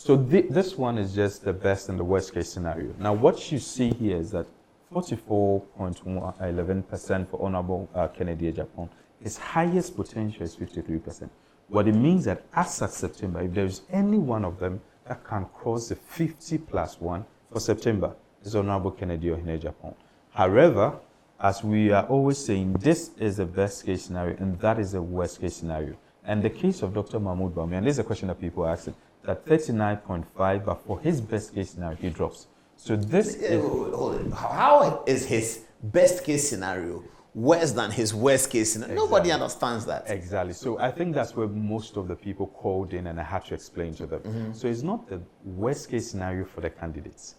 So this one is just the best and the worst case scenario. Now, what you see here is that 44.11% for Honorable Kennedy Japan. His highest potential is 53%. What it means that as of September, if there is any one of them that can cross the 50 plus 1 for September, is Honorable Kennedy Ohene Japan. However, as we are always saying, this is the best case scenario and that is the worst case scenario. And the case of Dr. Mahmoud Bawumia, and this is a question that people are asking, that 39.5, but for his best case scenario, he drops. So this is... Hold it. How is his best case scenario worse than his worst case scenario? Exactly. Nobody understands that. Exactly. So I think that's where most of the people called in and I had to explain to them. Mm-hmm. So it's not the worst case scenario for the candidates.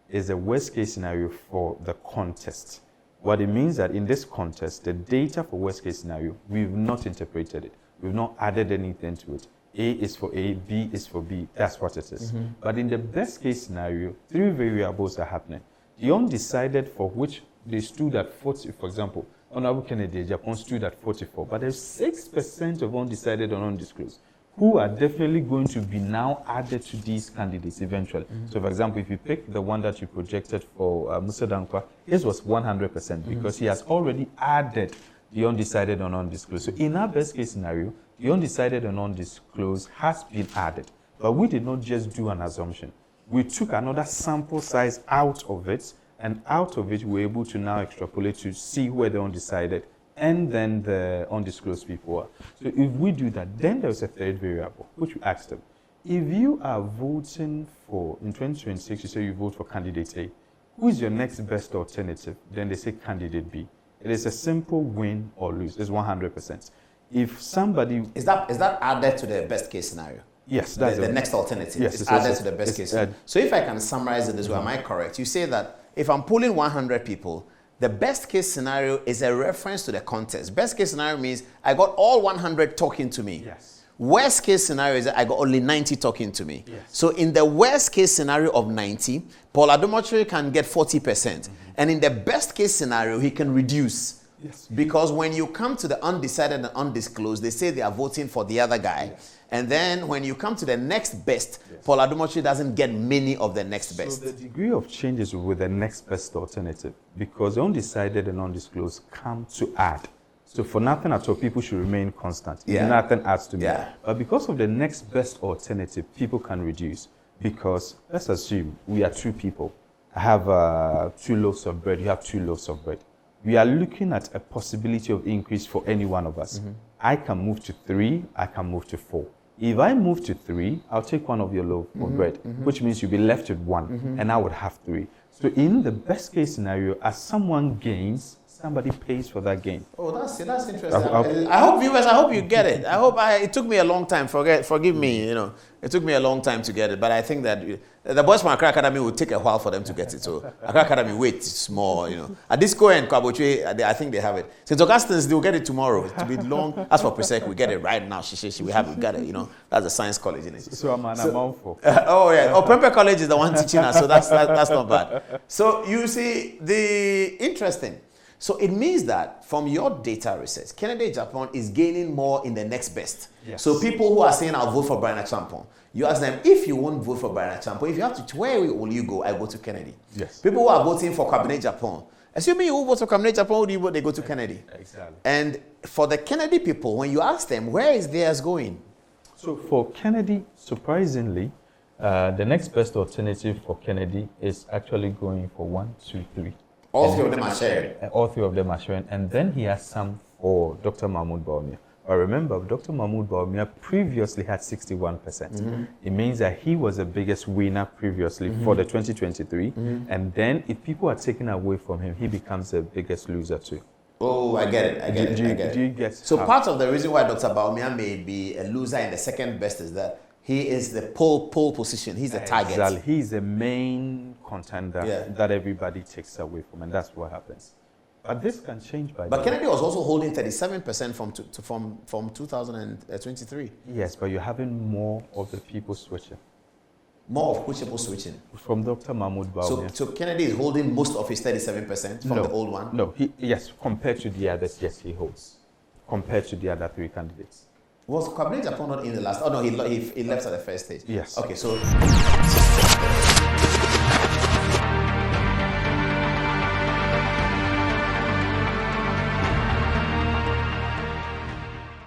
It's the worst case scenario for the contest. What it means that in this contest, the data for worst case scenario, we've not interpreted it. We've not added anything to it. A is for A, B is for B. That's what it is. Mm-hmm. But in the best case scenario, 3 variables are happening. The undecided for which they stood at 40, for example, Honorable Kennedy Japan stood at 44, but there's 6% of undecided or undisclosed who are definitely going to be now added to these candidates eventually. Mm-hmm. So, for example, if you pick the one that you projected for Musa Dankwa, his was 100% because he has already added the undecided and undisclosed. So, in our best case scenario, the undecided and undisclosed has been added. But we did not just do an assumption. We took another sample size out of it, and out of it, we're able to now extrapolate to see where the undecided and then the undisclosed people are. So if we do that, then there's a third variable, which we asked them. If you are voting for, in 2026, you say you vote for candidate A, who is your next best alternative? Then they say candidate B. It is a simple win or lose. It's 100%. If somebody... Is that added to the best case scenario? Yes. That's the next alternative. Yes, it's added to the best case scenario. So if I can summarize it this way, am I correct? You say that if I'm polling 100 people, the best case scenario is a reference to the contest. Best case scenario means I got all 100 talking to me. Yes. Worst case scenario is that I got only 90 talking to me. Yes. So in the worst case scenario of 90, Paul Adom-Otchere can get 40%. Mm-hmm. And in the best case scenario, he can reduce. Yes. Because when you come to the undecided and undisclosed, they say they are voting for the other guy. Yes. And then when you come to the next best, yes, Paul Adom-Otchere doesn't get many of the next best. So the degree of change is with the next best alternative because the undecided and undisclosed come to add. So for nothing at all, people should remain constant. Yeah. Nothing adds to me. Yeah. But because of the next best alternative, people can reduce because let's assume we are 2 people. I have 2 loaves of bread. You have 2 loaves of bread. We are looking at a possibility of increase for any one of us. Mm-hmm. I can move to 3, I can move to 4. If I move to 3, I'll take one of your loaf of bread, which means you'll be left with 1, and I would have 3. So in the best case scenario, as someone gains, somebody pays for that gain. Oh, that's interesting. I hope viewers, I hope you get it. It took me a long time. Forgive me, it took me a long time to get it. But I think that the boys from Accra Academy will take a while for them to get it. So Accra Academy waits more, At Disco and Kwabotwe, I think they have it. St. Augustine's, they'll get it tomorrow. It'll be long. As for Presec, we get it right now. We got it, That's the science college, isn't it? So I'm on for. Oh, yeah. Prempeh College is the one teaching us, so that's not bad. So you see, interesting. So it means that from your data research, Kennedy Japan is gaining more in the next best. Yes. So people who are saying, I'll vote for Brian Achampong, you ask them, if you won't vote for Brian Achampong, if you have to, where will you go? I go to Kennedy. Yes. People who are voting for Cabinet Japan, assuming you will vote for Cabinet Japan, who do you vote? They go to Kennedy. Exactly. And for the Kennedy people, when you ask them, where is theirs going? So for Kennedy, surprisingly, the next best alternative for Kennedy is actually going for 1, 2, 3. All 3 of them are sharing. All 3 of them are sharing. And then he has some for Dr. Mahmoud Bawumia. But remember, Dr. Mahmoud Bawumia previously had 61%. Mm-hmm. It means that he was the biggest winner previously for the 2023. Mm-hmm. And then if people are taken away from him, he becomes the biggest loser too. Oh, I get it. Do you get So part of the reason why Dr. Bawumia may be a loser in the second best is that he is the pole position. He's the target. Exactly. He's the main contender that everybody takes away from, and that's what happens. But this can change by. But Kennedy was also holding 37% from 2023. Yes, but you're having more of the people switching. More of which people switching? From Dr. Mahmoud Bawumia. So Kennedy is holding most of his 37% from the old one? No, yes, compared to the others, yes, he holds. Compared to the other 3 candidates. Was Kwabena Japan not in the last? Oh no, he left at the first stage. Yes. Okay, so.